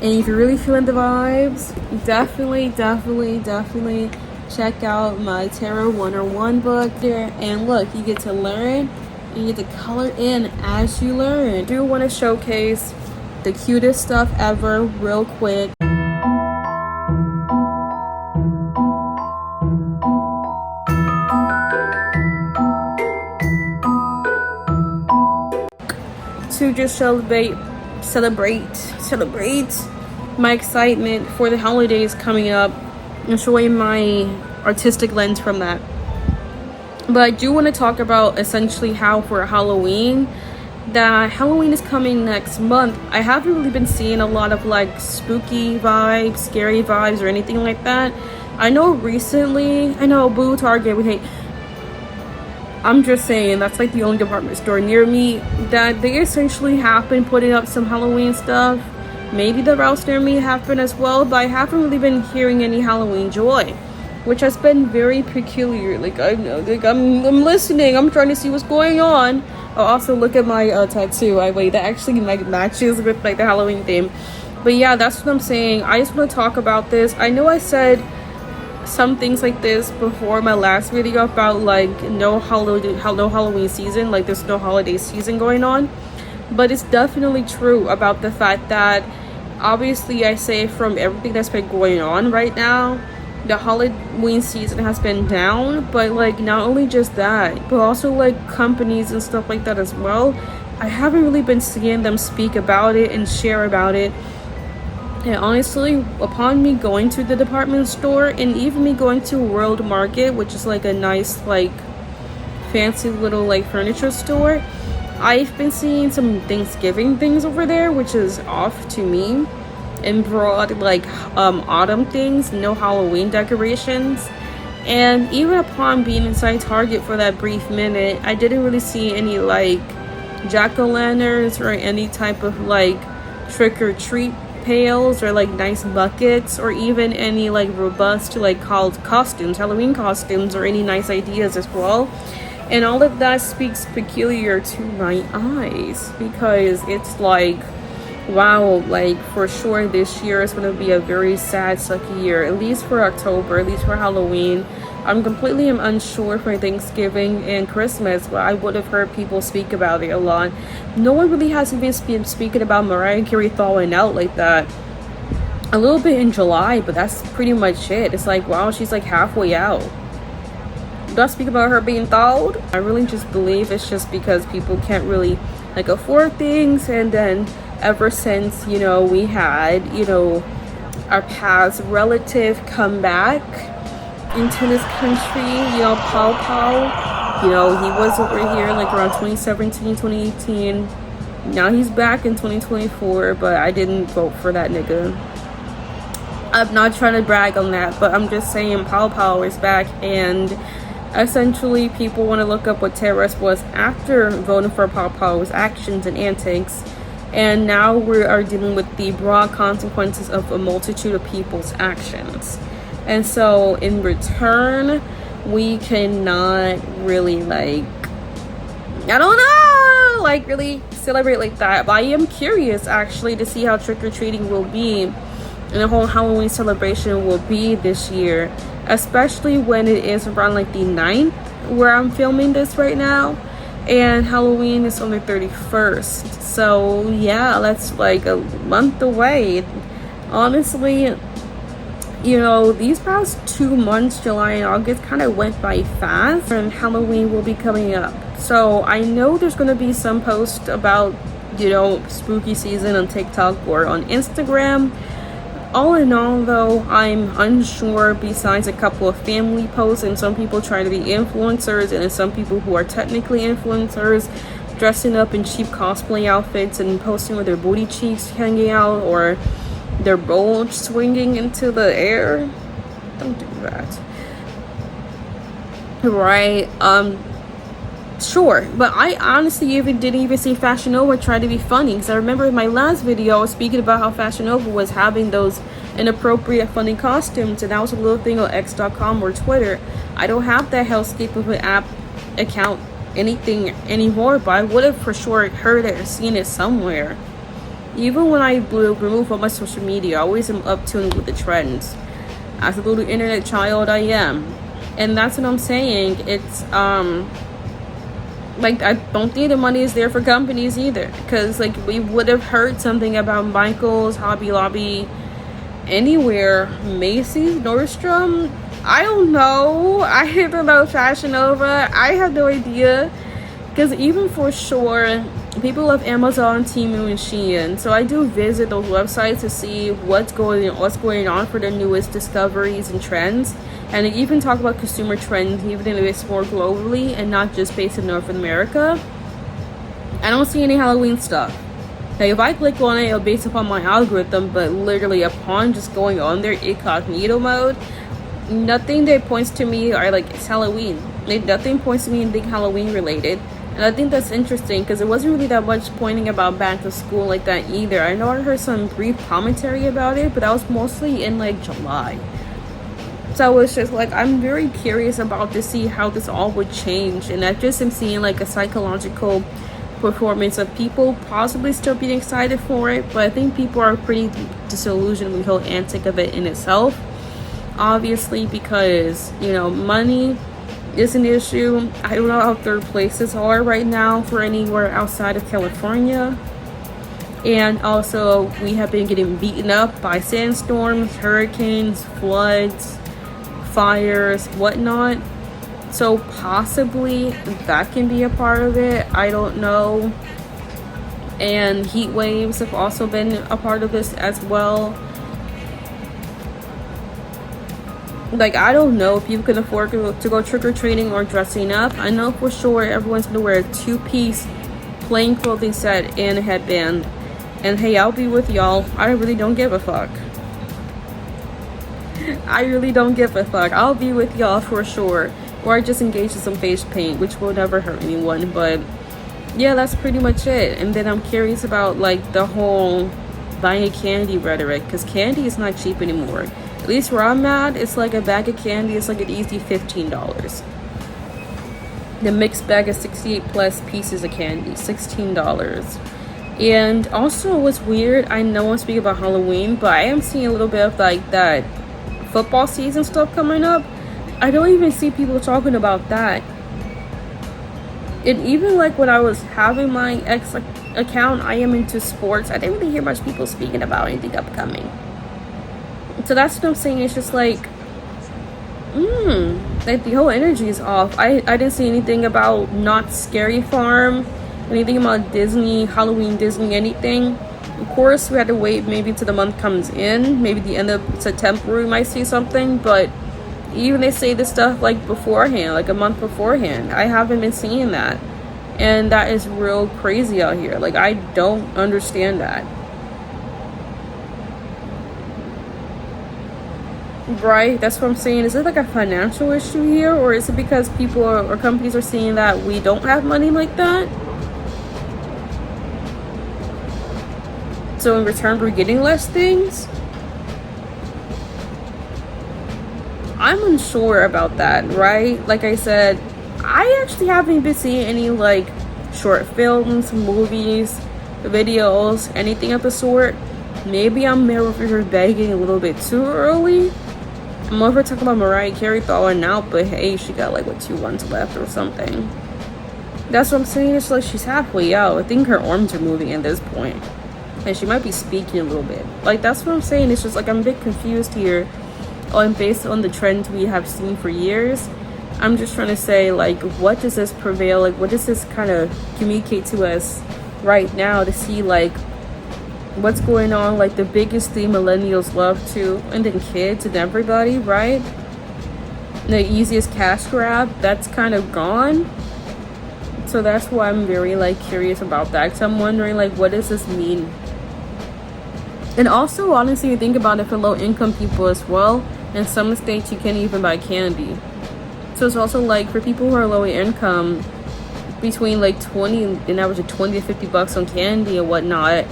And if you're really feeling the vibes, definitely check out my Tarot 101 book there. And look, you get to learn and you get to color in as you learn. I do want to showcase the cutest stuff ever real quick. To just celebrate my excitement for the holidays coming up and showing my artistic lens from that. But I do want to talk about essentially how for Halloween, that Halloween is coming next month. I haven't really been seeing a lot of like spooky vibes, scary vibes, or anything like that. I know recently, boo Target, we hate. I'm just saying, that's like the only department store near me that they essentially have been putting up some Halloween stuff. Maybe the routes near me have been as well, but I haven't really been hearing any Halloween joy, which has been very peculiar. Like I'm listening, I'm trying to see what's going on. Oh, also look at my tattoo. That actually like matches with like the Halloween theme. But yeah, that's what I'm saying. I just want to talk about this. I know I said some things like this before my last video about like no Halloween season, like there's no holiday season going on, but it's definitely true about the fact that obviously I say from everything that's been going on right now, the Halloween season has been down. But like not only just that, but also like companies and stuff like that as well, I haven't really been seeing them speak about it and share about it. And honestly, upon me going to the department store and even me going to World Market, which is like a nice like fancy little like furniture store, I've been seeing some Thanksgiving things over there, which is off to me, and broad like autumn things, no Halloween decorations. And even upon being inside Target for that brief minute, I didn't really see any like jack-o'-lanterns or any type of like trick-or-treat pails or like nice buckets, or even any like robust like costumes, Halloween costumes, or any nice ideas as well. And all of that speaks peculiar to my eyes, because it's like, wow, like for sure this year is going to be a very sad, sucky year, at least for October, at least for Halloween. I'm completely unsure for Thanksgiving and Christmas, but I would have heard people speak about it a lot. No one really has been speaking about Mariah Carey thawing out like that. A little bit in July, but that's pretty much it. It's like, wow, she's like halfway out. Do I speak about her being thawed? I really just believe it's just because people can't really like afford things. And then ever since, we had, our past relative come back into this country, Pow Pow, he was over here like around 2017, 2018. Now he's back in 2024, but I didn't vote for that nigga. I'm not trying to brag on that, but I'm just saying Pow Pow is back. And essentially people want to look up what terrorist was after voting for Pow Pow's actions and antics. And now we are dealing with the broad consequences of a multitude of people's actions. And so in return, we cannot really really celebrate like that. But I am curious actually to see how trick-or-treating will be and the whole Halloween celebration will be this year, especially when it is around like the 9th where I'm filming this right now, and Halloween is on the 31st. So yeah, that's like a month away. Honestly, these past 2 months, July and August, kind of went by fast, and Halloween will be coming up. So I know there's going to be some posts about, spooky season on TikTok or on Instagram. All in all, though, I'm unsure, besides a couple of family posts and some people trying to be influencers, and some people who are technically influencers dressing up in cheap cosplay outfits and posting with their booty cheeks hanging out or their bulge swinging into the air. Don't do that. Right. Sure, but I honestly didn't even see Fashion Nova try to be funny, because I remember in my last video I was speaking about how Fashion Nova was having those inappropriate funny costumes, and that was a little thing on X.com or Twitter. I don't have that hellscape of an app account anything anymore, but I would have for sure heard it or seen it somewhere. Even when I remove all my social media, I always am up tuned with the trends. As a little internet child, I am. And that's what I'm saying. It's, like, I don't think the money is there for companies either. Because, like, we would have heard something about Michael's, Hobby Lobby, anywhere. Macy's, Nordstrom, I don't know. I don't know. Fashion Nova, I have no idea. Because even for sure, people love Amazon, Temu, and Shein. So I do visit those websites to see what's going on for the newest discoveries and trends. And they even talk about consumer trends, even if it's more globally and not just based in North America. I don't see any Halloween stuff. Now, if I click on it, it'll based upon my algorithm, but literally upon just going on their incognito mode, nothing that points to me are like, it's Halloween. Like, nothing points to me anything Halloween related. And I think that's interesting because it wasn't really that much pointing about back to school like that either. I know I heard some brief commentary about it, but that was mostly in like July. So it's just like, I'm very curious about to see how this all would change. And I just am seeing like a psychological performance of people possibly still being excited for it. But I think people are pretty disillusioned with the whole antic of it in itself. Obviously, because, you know, money is an issue. I don't know how third places are right now for anywhere outside of California. And also, we have been getting beaten up by sandstorms, hurricanes, floods, fires, whatnot. So possibly that can be a part of it. I don't know. And heat waves have also been a part of this as well. Like, I don't know if you can afford to go trick-or-treating or dressing up. I know for sure everyone's gonna wear a two-piece plain clothing set and a headband. And hey, I'll be with y'all. I really don't give a fuck. I really don't give a fuck. I'll be with y'all for sure. Or I just engage in some face paint, which will never hurt anyone. But yeah, that's pretty much it. And then I'm curious about like the whole buying candy rhetoric, because candy is not cheap anymore. At least where I'm at, it's like a bag of candy is like an easy $15. The mixed bag of 68 plus pieces of candy, $16. And also what's weird, I know I'm speaking about Halloween, but I am seeing a little bit of like that football season stuff coming up. I don't even see people talking about that. And even like when I was having my X account, I am into sports. I didn't really hear much people speaking about anything upcoming. So that's what I'm saying. It's just like, like the whole energy is off. I didn't see anything about Not Scary Farm, anything about Disney, Halloween Disney, anything. Of course, we had to wait maybe till the month comes in. Maybe the end of September we might see something. But even they say this stuff like beforehand, like a month beforehand. I haven't been seeing that. And that is real crazy out here. Like, I don't understand that. Right, that's what I'm saying. Is it like a financial issue here, or is it because people or companies are seeing that we don't have money like that, so in return we're getting less things? I'm unsure about that, right? Like I said, I actually haven't been seeing any like short films, movies, videos, anything of the sort. Maybe I'm over here begging a little bit too early. I'm over talking about Mariah Carey thawing out, but hey, she got like, what, 2 months left or something. That's what I'm saying. It's like she's halfway out. I think her arms are moving at this point. And she might be speaking a little bit. Like, that's what I'm saying. It's just like I'm a bit confused here. Based on the trends we have seen for years. I'm just trying to say, like, what does this prevail? Like, what does this kind of communicate to us right now to see, like, what's going on? Like, the biggest thing millennials love to, and then kids and everybody, right? The easiest cash grab, that's kind of gone. So that's why I'm very like curious about that, because I'm wondering, like, what does this mean? And also, honestly, you think about it for low income people as well. In some states you can't even buy candy, so it's also like for people who are low income, between like 20 an average of 20 to 50 bucks on candy and whatnot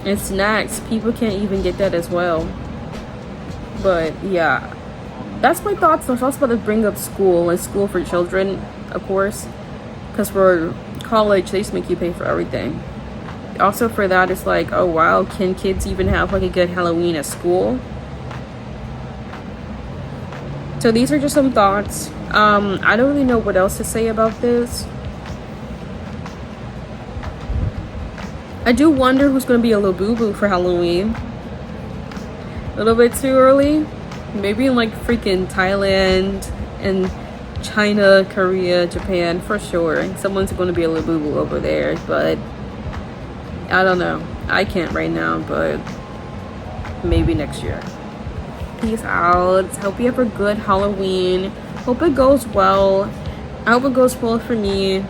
and snacks, people can't even get that as well. But yeah, that's my thoughts. I was also about to bring up school and school for children, of course, because for college they just make you pay for everything. Also for that, it's like, oh wow, can kids even have like a good Halloween at school? So these are just some thoughts. I don't really know what else to say about this. I do wonder who's gonna be a little boo-boo for Halloween. A little bit too early. Maybe in like freaking Thailand and China, Korea, Japan, for sure. Someone's gonna be a little boo-boo over there, but I don't know. I can't right now, but maybe next year. Peace out. Hope you have a good Halloween. Hope it goes well. I hope it goes well for me.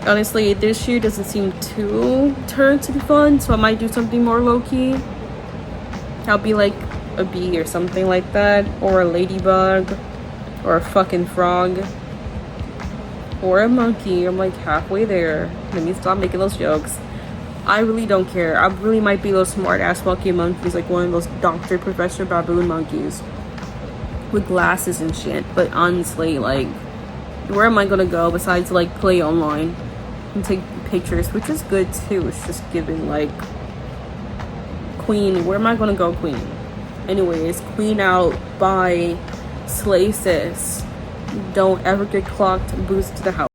Honestly, this year doesn't seem too turned to be fun, so I might do something more low-key. I'll be like a bee or something like that, or a ladybug, or a fucking frog, or a monkey. I'm like halfway there. Let me stop making those jokes. I really don't care. I really might be those smart ass fucking monkeys, like one of those Dr. Professor Baboon monkeys with glasses and shit. But honestly, like, where am I gonna go besides like play online and take pictures, which is good too. It's just giving like Queen. Where am I gonna go, Queen? Anyways, Queen out. Bye. Slay sis. Don't ever get clocked. Boost to the house.